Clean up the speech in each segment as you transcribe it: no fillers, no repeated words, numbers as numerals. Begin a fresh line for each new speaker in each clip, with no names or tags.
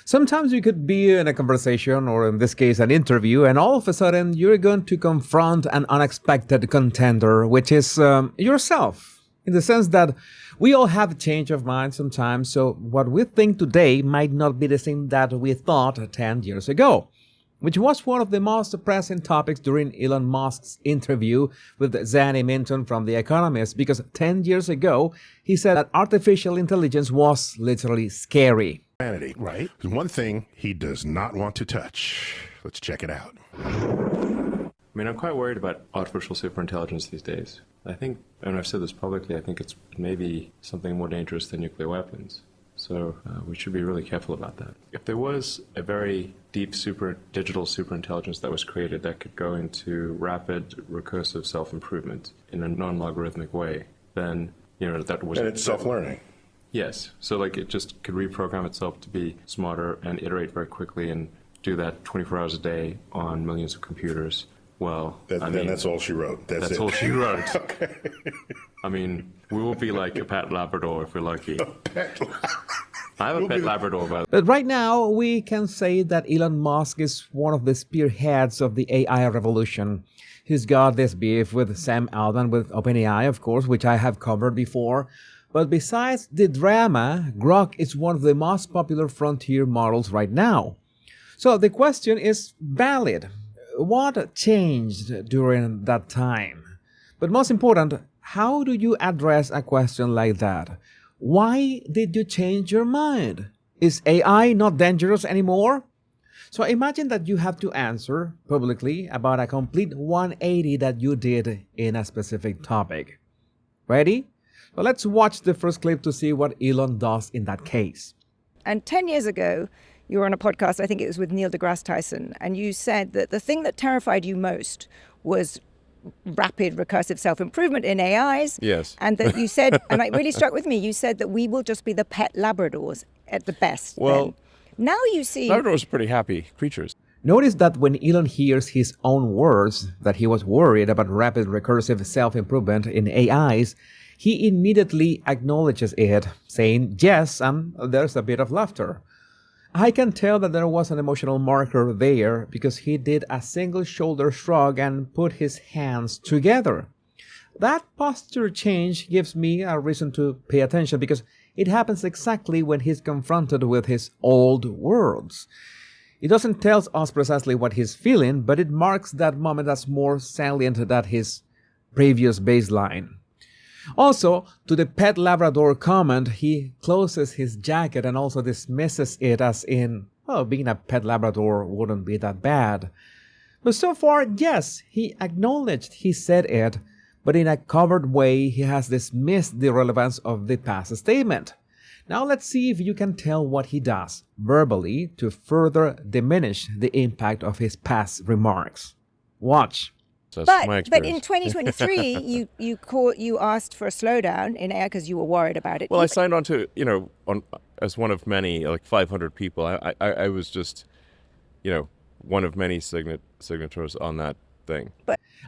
Sometimes you could be in a conversation, or in this case, an interview, and all of a sudden you're going to confront an unexpected contender, which is yourself. In the sense that we all have a change of mind sometimes, so what we think today might not be the same that we thought 10 years ago, which was one of the most pressing topics during Elon Musk's interview with Zanny Minton from The Economist, because 10 years ago, he said that artificial intelligence was literally scary.
Humanity.
Right.
There's one thing he does not want to touch. Let's check it out.
I mean, I'm quite worried about artificial superintelligence these days. I think, and I've said this publicly, I think it's maybe something more dangerous than nuclear weapons. So we should be really careful about that. If there was a very deep digital superintelligence that was created that could go into rapid recursive self-improvement in a non-logarithmic way, then, that was...
And it's self-learning.
Yes. So like it just could reprogram itself to be smarter and iterate very quickly and do that 24 hours a day on millions of computers. Well,
Then that's all she wrote. That's it.
all she wrote.
Okay.
I mean, we will be like a pet Labrador if we're lucky.
Pet.
I have a pet Labrador, by the way.
But right now, we can say that Elon Musk is one of the spearheads of the AI revolution. He's got this beef with Sam Altman with OpenAI, of course, which I have covered before. But besides the drama, Grok is one of the most popular frontier models right now. So the question is valid. What changed during that time? But most important, how do you address a question like that? Why did you change your mind? Is AI not dangerous anymore? So imagine that you have to answer publicly about a complete 180 that you did in a specific topic. Ready? So let's watch the first clip to see what Elon does in that case.
And 10 years ago, you were on a podcast, I think it was with Neil deGrasse Tyson, and you said that the thing that terrified you most was rapid recursive self-improvement in AIs.
Yes.
And that you said, and it really struck with me, you said that we will just be the pet Labradors at the best.
Well,
then. Now you see...
Labradors are pretty happy creatures.
Notice that when Elon hears his own words that he was worried about rapid recursive self-improvement in AIs, he immediately acknowledges it, saying yes, and there's a bit of laughter. I can tell that there was an emotional marker there because he did a single shoulder shrug and put his hands together. That posture change gives me a reason to pay attention because it happens exactly when he's confronted with his old words. It doesn't tell us precisely what he's feeling, but it marks that moment as more salient than his previous baseline. Also, to the pet Labrador comment, he closes his jacket and also dismisses it as in, well, being a pet Labrador wouldn't be that bad. But so far, yes, he acknowledged he said it, but in a covered way, he has dismissed the relevance of the past statement. Now let's see if you can tell what he does verbally to further diminish the impact of his past remarks. Watch.
So that's my
But in
experience.
2023, you asked for a slowdown in AI because you were worried about it.
Well, I signed on to, as one of many, like 500 people. I was just, one of many signatories on that thing.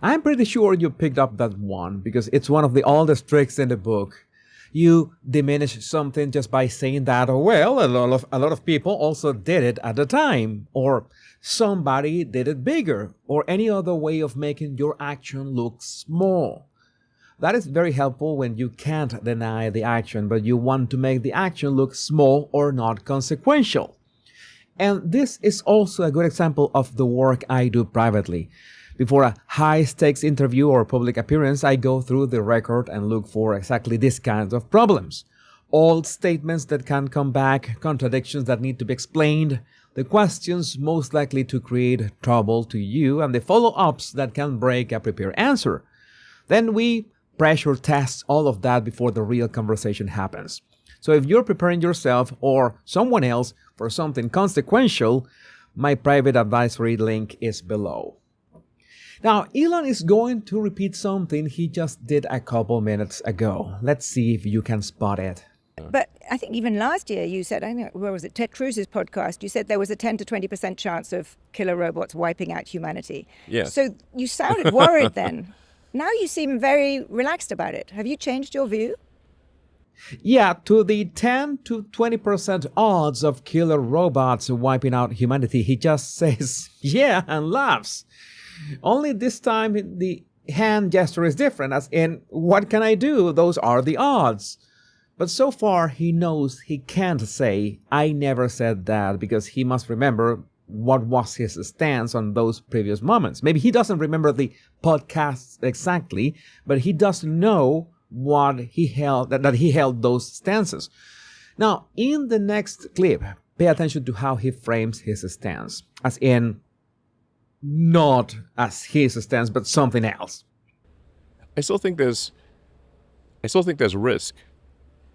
I'm pretty sure you picked up that one because it's one of the oldest tricks in the book. You diminish something just by saying that, oh, well, a lot of people also did it at the time, or somebody did it bigger, or any other way of making your action look small. That is very helpful when you can't deny the action, but you want to make the action look small or not consequential. And this is also a good example of the work I do privately. Before a high-stakes interview or public appearance, I go through the record and look for exactly this kind of problems. Old statements that can come back, contradictions that need to be explained, the questions most likely to create trouble to you, and the follow-ups that can break a prepared answer. Then we pressure test all of that before the real conversation happens. So if you're preparing yourself or someone else for something consequential, my private advisory link is below. Now, Elon is going to repeat something he just did a couple minutes ago. Let's see if you can spot it.
But I think even last year you said, I think, where was it, Ted Cruz's podcast, you said there was a 10 to 20% chance of killer robots wiping out humanity.
Yes.
So you sounded worried then. Now you seem very relaxed about it. Have you changed your view?
Yeah, to the 10 to 20% odds of killer robots wiping out humanity, he just says, yeah, and laughs. Only this time the hand gesture is different, as in, what can I do? Those are the odds. But so far, he knows he can't say, I never said that, because he must remember what was his stance on those previous moments. Maybe he doesn't remember the podcasts exactly, but he does know what he held, that he held those stances. Now, in the next clip, pay attention to how he frames his stance, as in, not as his stance, but something else.
I still think there's risk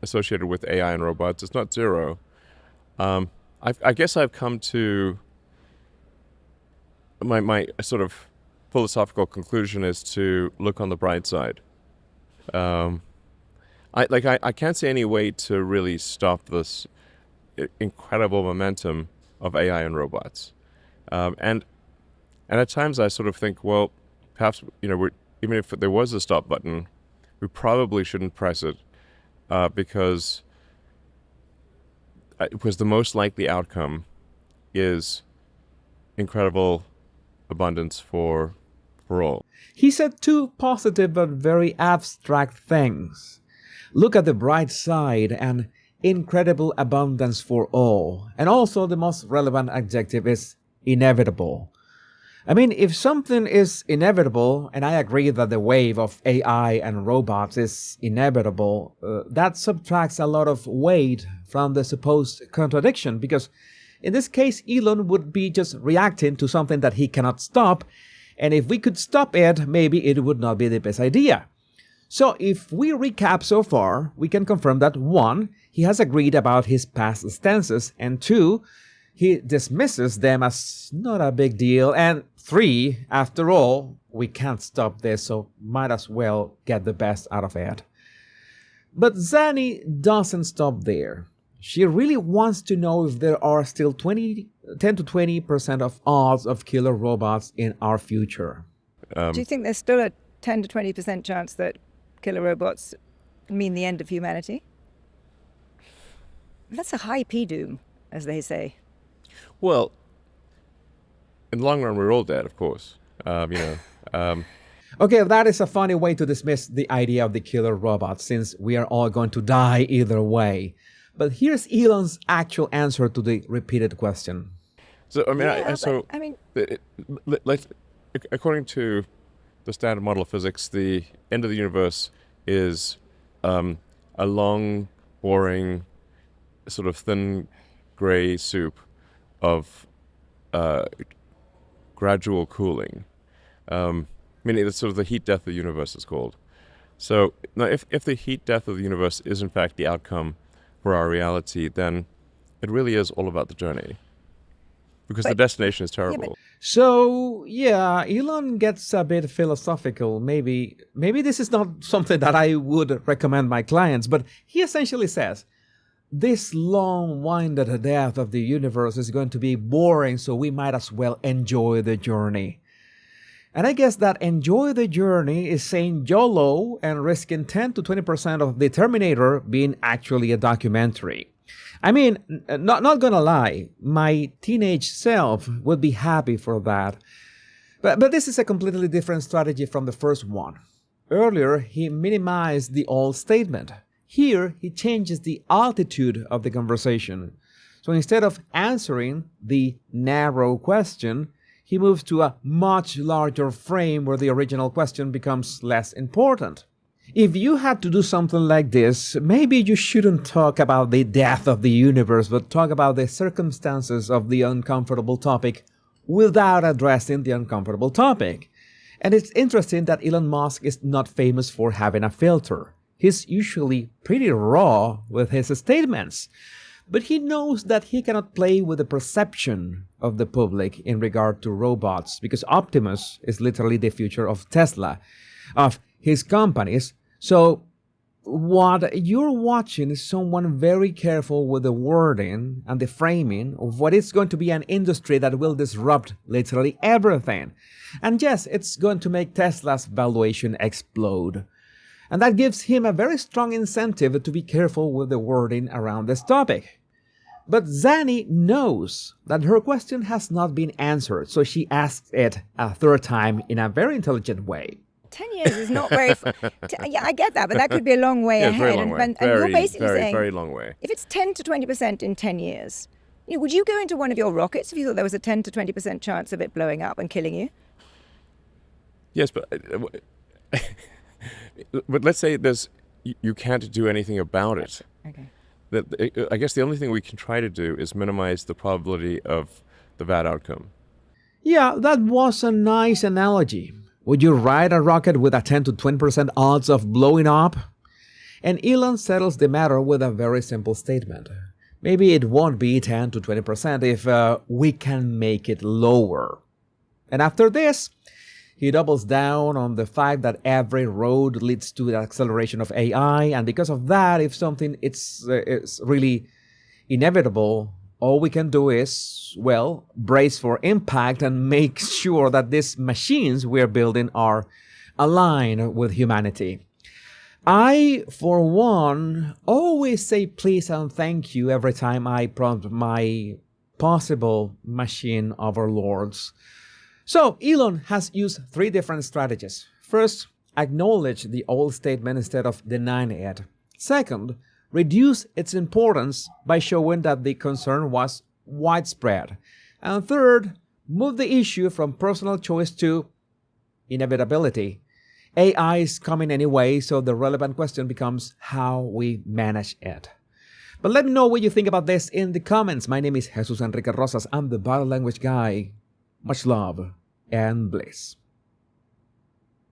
associated with AI and robots. It's not zero. I guess I've come to my sort of philosophical conclusion is to look on the bright side. I can't see any way to really stop this incredible momentum of AI and robots, and at times I sort of think, well, perhaps even if there was a stop button, we probably shouldn't press it, because the most likely outcome is incredible abundance for all.
He said two positive but very abstract things. Look at the bright side and incredible abundance for all. And also the most relevant adjective is inevitable. I mean, if something is inevitable, and I agree that the wave of AI and robots is inevitable, that subtracts a lot of weight from the supposed contradiction, because in this case, Elon would be just reacting to something that he cannot stop, and if we could stop it, maybe it would not be the best idea. So if we recap so far, we can confirm that 1, he has agreed about his past stances, and 2, he dismisses them as not a big deal, and 3, after all, we can't stop this, so might as well get the best out of it. But Zanny doesn't stop there. She really wants to know if there are still 10 to 20% of odds of killer robots in our future.
Do you think there's still a 10 to 20% chance that killer robots mean the end of humanity? That's a high P-doom, as they say.
Well, in the long run, we're all dead, of course.
Okay, that is a funny way to dismiss the idea of the killer robots, since we are all going to die either way. But here's Elon's actual answer to the repeated question.
So, I mean, according to the standard model of physics, the end of the universe is a long, boring, sort of thin, gray soup of gradual cooling. Meaning it's sort of the heat death of the universe is called. So now if the heat death of the universe is in fact the outcome for our reality, then it really is all about the journey. Because the destination is terrible.
So, yeah, Elon gets a bit philosophical. Maybe this is not something that I would recommend my clients, but he essentially says, this long-winded death of the universe is going to be boring, so we might as well enjoy the journey. And I guess that enjoy the journey is saying YOLO and risking 10 to 20% of the Terminator being actually a documentary. I mean, not gonna lie, my teenage self would be happy for that. But this is a completely different strategy from the first one. Earlier, he minimized the all statement. Here, he changes the altitude of the conversation. So instead of answering the narrow question, he moves to a much larger frame where the original question becomes less important. If you had to do something like this, maybe you shouldn't talk about the death of the universe, but talk about the circumstances of the uncomfortable topic without addressing the uncomfortable topic. And it's interesting that Elon Musk is not famous for having a filter. He's usually pretty raw with his statements. But he knows that he cannot play with the perception of the public in regard to robots, because Optimus is literally the future of Tesla, of his companies. So what you're watching is someone very careful with the wording and the framing of what is going to be an industry that will disrupt literally everything. And yes, it's going to make Tesla's valuation explode. And that gives him a very strong incentive to be careful with the wording around this topic. But Zanny knows that her question has not been answered, so she asks it a third time in a very intelligent way.
10 years is not very yeah, I get that, but that could be a long way
Yeah,
ahead.
very long way.
And you're basically saying,
very long way.
if it's 10 to 20% in 10 years, would you go into one of your rockets if you thought there was a 10 to 20% chance of it blowing up and killing you?
Yes, but but let's say you can't do anything about it.
Okay.
I guess the only thing we can try to do is minimize the probability of the bad outcome.
Yeah, that was a nice analogy. Would you ride a rocket with a 10 to 20% odds of blowing up? And Elon settles the matter with a very simple statement. Maybe it won't be 10 to 20% if we can make it lower. And after this, he doubles down on the fact that every road leads to the acceleration of AI, and because of that, if something is really inevitable, all we can do is, well, brace for impact and make sure that these machines we're building are aligned with humanity. I, for one, always say please and thank you every time I prompt my possible machine overlords. So, Elon has used 3 different strategies. First, acknowledge the old statement instead of denying it. Second, reduce its importance by showing that the concern was widespread. And third, move the issue from personal choice to inevitability. AI is coming anyway, so the relevant question becomes how we manage it. But let me know what you think about this in the comments. My name is Jesus Enrique Rosas. I'm the Body Language Guy. Much love and bliss.